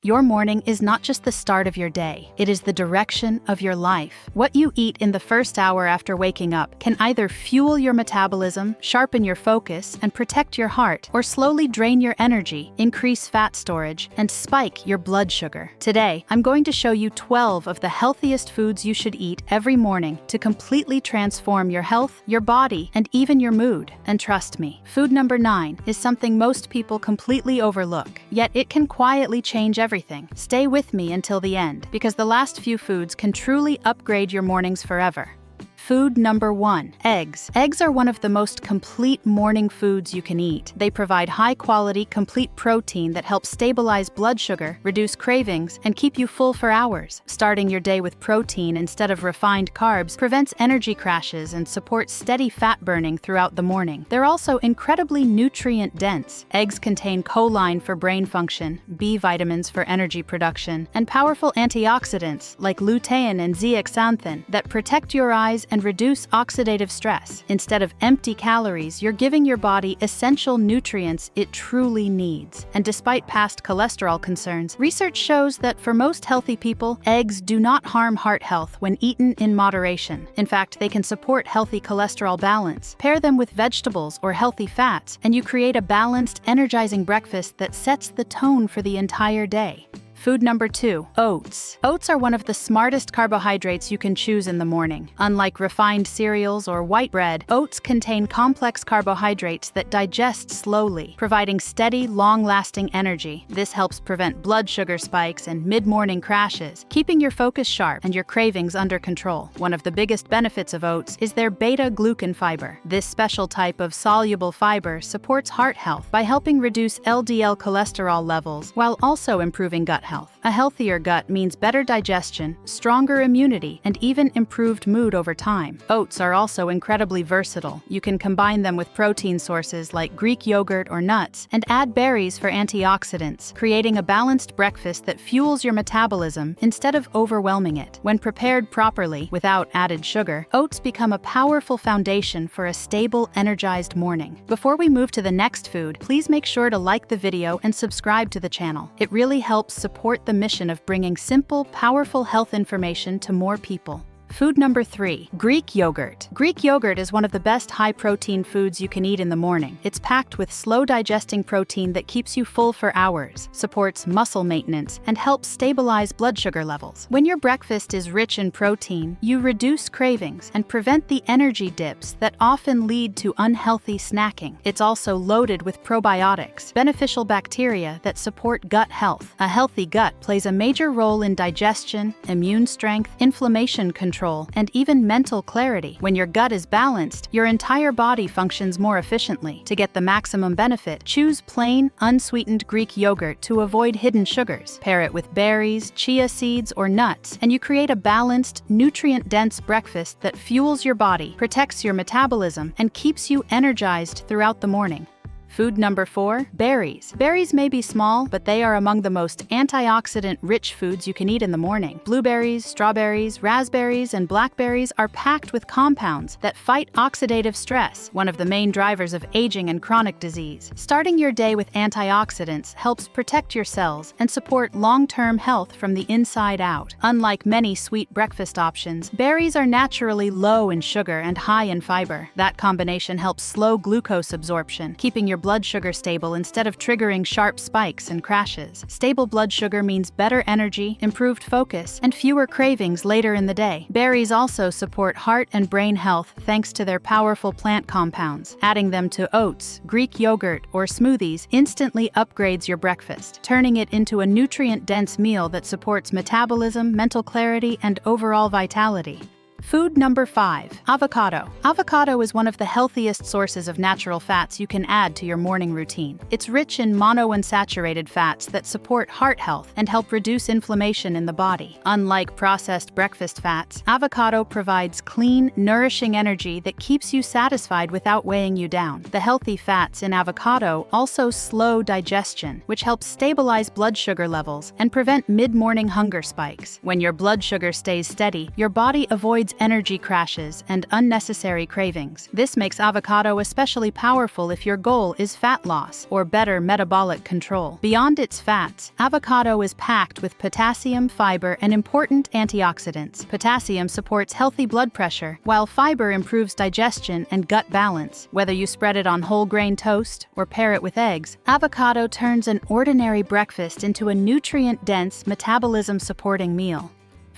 Your morning is not just the start of your day, it is the direction of your life. What you eat in the first hour after waking up can either fuel your metabolism, sharpen your focus, and protect your heart, or slowly drain your energy, increase fat storage, and spike your blood sugar. Today, I'm going to show you 12 of the healthiest foods you should eat every morning to completely transform your health, your body, and even your mood. And trust me, food number 9 is something most people completely overlook, yet it can quietly change everything. Stay with me until the end, because the last few foods can truly upgrade your mornings forever. Food number 1. Eggs. Eggs are one of the most complete morning foods you can eat. They provide high-quality, complete protein that helps stabilize blood sugar, reduce cravings, and keep you full for hours. Starting your day with protein instead of refined carbs prevents energy crashes and supports steady fat burning throughout the morning. They're also incredibly nutrient-dense. Eggs contain choline for brain function, B vitamins for energy production, and powerful antioxidants like lutein and zeaxanthin that protect your eyes and reduce oxidative stress. Instead of empty calories, you're giving your body essential nutrients it truly needs. And despite past cholesterol concerns, research shows that for most healthy people, eggs do not harm heart health when eaten in moderation. In fact, they can support healthy cholesterol balance. Pair them with vegetables or healthy fats, and you create a balanced, energizing breakfast that sets the tone for the entire day. Food number 2. Oats. Oats are one of the smartest carbohydrates you can choose in the morning. Unlike refined cereals or white bread, oats contain complex carbohydrates that digest slowly, providing steady, long-lasting energy. This helps prevent blood sugar spikes and mid-morning crashes, keeping your focus sharp and your cravings under control. One of the biggest benefits of oats is their beta-glucan fiber. This special type of soluble fiber supports heart health by helping reduce LDL cholesterol levels while also improving gut health. A healthier gut means better digestion, stronger immunity, and even improved mood over time. Oats are also incredibly versatile. You can combine them with protein sources like Greek yogurt or nuts, and add berries for antioxidants, creating a balanced breakfast that fuels your metabolism instead of overwhelming it. When prepared properly, without added sugar, oats become a powerful foundation for a stable, energized morning. Before we move to the next food, please make sure to like the video and subscribe to the channel. It really helps support the mission of bringing simple, powerful health information to more people. Food number 3. Greek yogurt. Greek yogurt is one of the best high-protein foods you can eat in the morning. It's packed with slow-digesting protein that keeps you full for hours, supports muscle maintenance, and helps stabilize blood sugar levels. When your breakfast is rich in protein, you reduce cravings and prevent the energy dips that often lead to unhealthy snacking. It's also loaded with probiotics, beneficial bacteria that support gut health. A healthy gut plays a major role in digestion, immune strength, inflammation control, and even mental clarity. When your gut is balanced, your entire body functions more efficiently. To get the maximum benefit, choose plain, unsweetened Greek yogurt to avoid hidden sugars. Pair it with berries, chia seeds, or nuts, and you create a balanced, nutrient-dense breakfast that fuels your body, protects your metabolism, and keeps you energized throughout the morning. Food number 4. Berries. Berries may be small, but they are among the most antioxidant-rich foods you can eat in the morning. Blueberries, strawberries, raspberries, and blackberries are packed with compounds that fight oxidative stress, one of the main drivers of aging and chronic disease. Starting your day with antioxidants helps protect your cells and support long-term health from the inside out. Unlike many sweet breakfast options, berries are naturally low in sugar and high in fiber. That combination helps slow glucose absorption, keeping your blood sugar stable instead of triggering sharp spikes and crashes. Stable blood sugar means better energy, improved focus, and fewer cravings later in the day. Berries also support heart and brain health thanks to their powerful plant compounds. Adding them to oats, Greek yogurt, or smoothies instantly upgrades your breakfast, turning it into a nutrient-dense meal that supports metabolism, mental clarity, and overall vitality. Food number 5. Avocado. Avocado is one of the healthiest sources of natural fats you can add to your morning routine. It's rich in monounsaturated fats that support heart health and help reduce inflammation in the body. Unlike processed breakfast fats, avocado provides clean, nourishing energy that keeps you satisfied without weighing you down. The healthy fats in avocado also slow digestion, which helps stabilize blood sugar levels and prevent mid-morning hunger spikes. When your blood sugar stays steady, your body avoids energy crashes and unnecessary cravings. This makes avocado especially powerful if your goal is fat loss or better metabolic control. Beyond its fats, avocado is packed with potassium, fiber, and important antioxidants. Potassium supports healthy blood pressure, while fiber improves digestion and gut balance. Whether you spread it on whole grain toast or pair it with eggs, avocado turns an ordinary breakfast into a nutrient-dense, metabolism-supporting meal.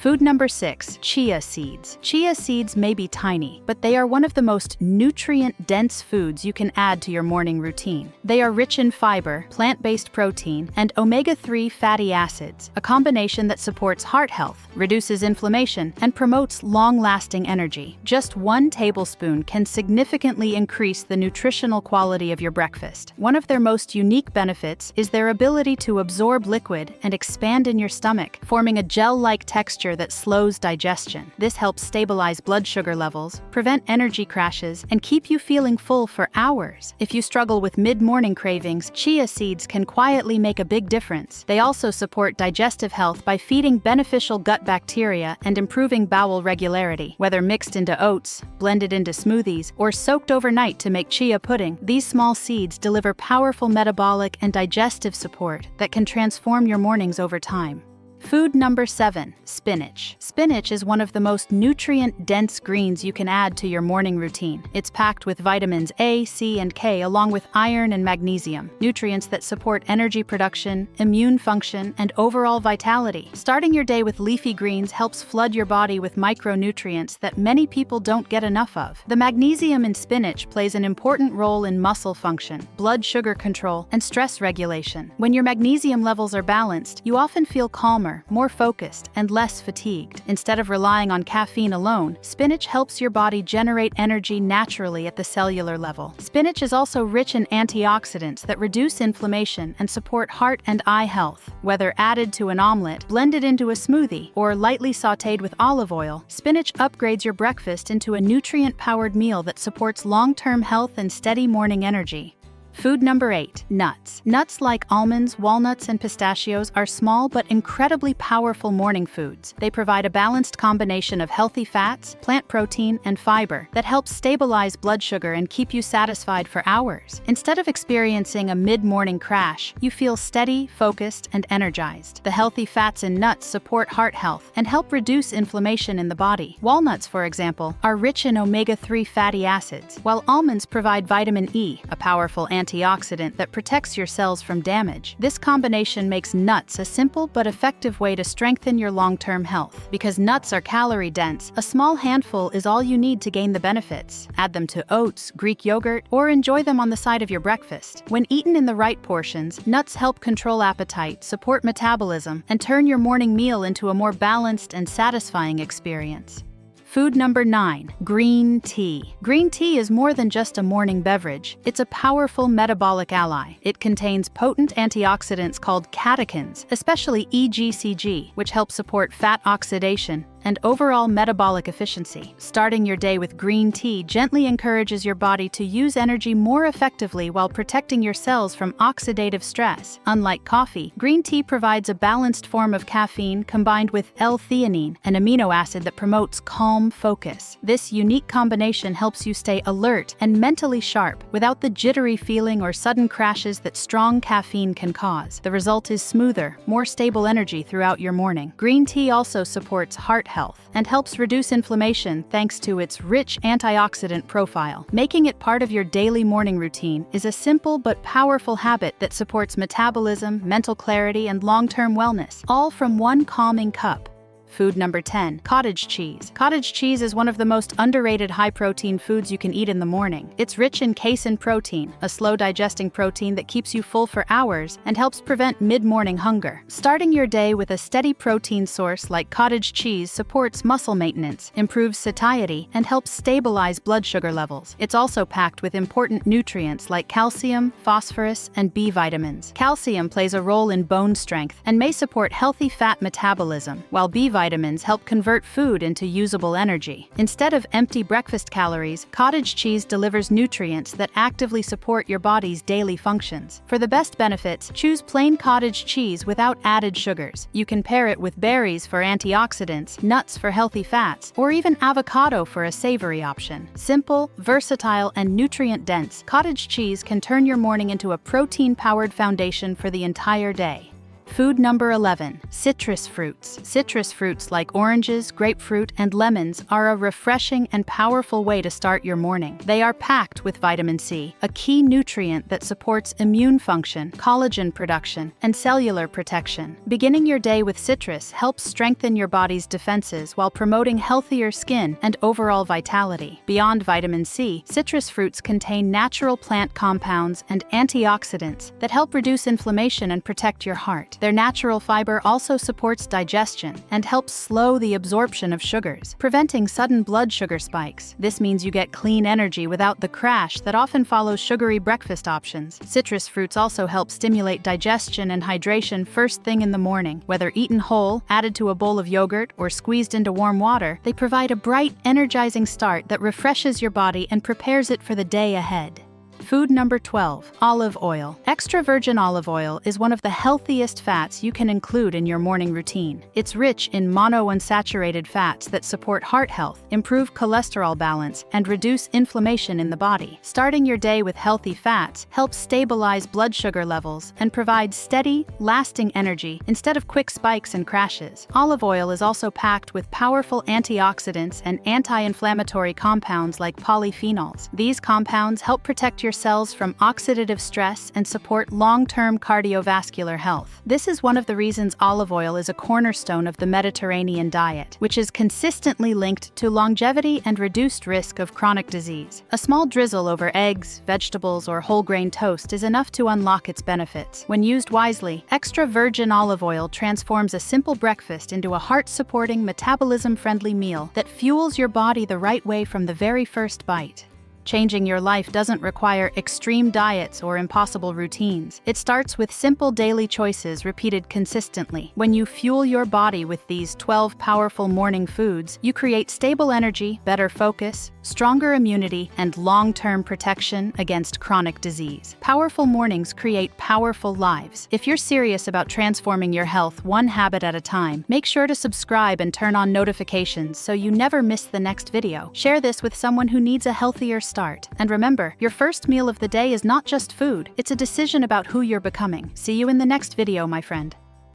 Food number 6, chia seeds. Chia seeds may be tiny, but they are one of the most nutrient-dense foods you can add to your morning routine. They are rich in fiber, plant-based protein, and omega-3 fatty acids, a combination that supports heart health, reduces inflammation, and promotes long-lasting energy. Just 1 tablespoon can significantly increase the nutritional quality of your breakfast. One of their most unique benefits is their ability to absorb liquid and expand in your stomach, forming a gel-like texture that slows digestion. This helps stabilize blood sugar levels, prevent energy crashes, and keep you feeling full for hours. If you struggle with mid-morning cravings, chia seeds can quietly make a big difference. They also support digestive health by feeding beneficial gut bacteria and improving bowel regularity. Whether mixed into oats, blended into smoothies, or soaked overnight to make chia pudding, these small seeds deliver powerful metabolic and digestive support that can transform your mornings over time. Food number 7, spinach. Spinach is one of the most nutrient-dense greens you can add to your morning routine. It's packed with vitamins A, C, and K, along with iron and magnesium, nutrients that support energy production, immune function, and overall vitality. Starting your day with leafy greens helps flood your body with micronutrients that many people don't get enough of. The magnesium in spinach plays an important role in muscle function, blood sugar control, and stress regulation. When your magnesium levels are balanced, you often feel calmer, more focused, and less fatigued. Instead of relying on caffeine alone, spinach helps your body generate energy naturally at the cellular level. Spinach is also rich in antioxidants that reduce inflammation and support heart and eye health. Whether added to an omelet, blended into a smoothie, or lightly sautéed with olive oil, spinach upgrades your breakfast into a nutrient-powered meal that supports long-term health and steady morning energy. Food number 8, nuts. Nuts like almonds, walnuts, and pistachios are small but incredibly powerful morning foods. They provide a balanced combination of healthy fats, plant protein, and fiber that helps stabilize blood sugar and keep you satisfied for hours. Instead of experiencing a mid-morning crash, you feel steady, focused, and energized. The healthy fats in nuts support heart health and help reduce inflammation in the body. Walnuts, for example, are rich in omega-3 fatty acids, while almonds provide vitamin E, a powerful antioxidant that protects your cells from damage. This combination makes nuts a simple but effective way to strengthen your long-term health. Because nuts are calorie-dense, a small handful is all you need to gain the benefits. Add them to oats, Greek yogurt, or enjoy them on the side of your breakfast. When eaten in the right portions, nuts help control appetite, support metabolism, and turn your morning meal into a more balanced and satisfying experience. Food number 9, green tea. Green tea is more than just a morning beverage. It's a powerful metabolic ally. It contains potent antioxidants called catechins, especially EGCG, which help support fat oxidation and overall metabolic efficiency. Starting your day with green tea gently encourages your body to use energy more effectively while protecting your cells from oxidative stress. Unlike coffee, green tea provides a balanced form of caffeine combined with L-theanine, an amino acid that promotes calm focus. This unique combination helps you stay alert and mentally sharp without the jittery feeling or sudden crashes that strong caffeine can cause. The result is smoother, more stable energy throughout your morning. Green tea also supports heart health and helps reduce inflammation thanks to its rich antioxidant profile. Making it part of your daily morning routine is a simple but powerful habit that supports metabolism, mental clarity, and long-term wellness, all from one calming cup. Food number 10, cottage cheese. Cottage cheese is one of the most underrated high-protein foods you can eat in the morning. It's rich in casein protein, a slow-digesting protein that keeps you full for hours and helps prevent mid-morning hunger. Starting your day with a steady protein source like cottage cheese supports muscle maintenance, improves satiety, and helps stabilize blood sugar levels. It's also packed with important nutrients like calcium, phosphorus, and B vitamins. Calcium plays a role in bone strength and may support healthy fat metabolism, while B vitamins vitamins help convert food into usable energy. Instead of empty breakfast calories, cottage cheese delivers nutrients that actively support your body's daily functions. For the best benefits, choose plain cottage cheese without added sugars. You can pair it with berries for antioxidants, nuts for healthy fats, or even avocado for a savory option. Simple, versatile, and nutrient-dense, cottage cheese can turn your morning into a protein-powered foundation for the entire day. Food number 11. Citrus fruits. Citrus fruits like oranges, grapefruit, and lemons are a refreshing and powerful way to start your morning. They are packed with vitamin C, a key nutrient that supports immune function, collagen production, and cellular protection. Beginning your day with citrus helps strengthen your body's defenses while promoting healthier skin and overall vitality. Beyond vitamin C, citrus fruits contain natural plant compounds and antioxidants that help reduce inflammation and protect your heart. Their natural fiber also supports digestion and helps slow the absorption of sugars, preventing sudden blood sugar spikes. This means you get clean energy without the crash that often follows sugary breakfast options. Citrus fruits also help stimulate digestion and hydration first thing in the morning. Whether eaten whole, added to a bowl of yogurt, or squeezed into warm water, they provide a bright, energizing start that refreshes your body and prepares it for the day ahead. Food number 12. Olive oil. Extra virgin olive oil is one of the healthiest fats you can include in your morning routine. It's rich in monounsaturated fats that support heart health, improve cholesterol balance, and reduce inflammation in the body. Starting your day with healthy fats helps stabilize blood sugar levels and provide steady, lasting energy instead of quick spikes and crashes. Olive oil is also packed with powerful antioxidants and anti-inflammatory compounds like polyphenols. These compounds help protect your cells from oxidative stress and support long-term cardiovascular health. This is one of the reasons olive oil is a cornerstone of the Mediterranean diet, which is consistently linked to longevity and reduced risk of chronic disease. A small drizzle over eggs, vegetables, or whole grain toast is enough to unlock its benefits. When used wisely, extra virgin olive oil transforms a simple breakfast into a heart-supporting, metabolism-friendly meal that fuels your body the right way from the very first bite. Changing your life doesn't require extreme diets or impossible routines. It starts with simple daily choices repeated consistently. When you fuel your body with these 12 powerful morning foods, you create stable energy, better focus, stronger immunity, and long-term protection against chronic disease. Powerful mornings create powerful lives. If you're serious about transforming your health one habit at a time, make sure to subscribe and turn on notifications so you never miss the next video. Share this with someone who needs a healthier start. And remember, your first meal of the day is not just food, it's a decision about who you're becoming. See you in the next video, my friend.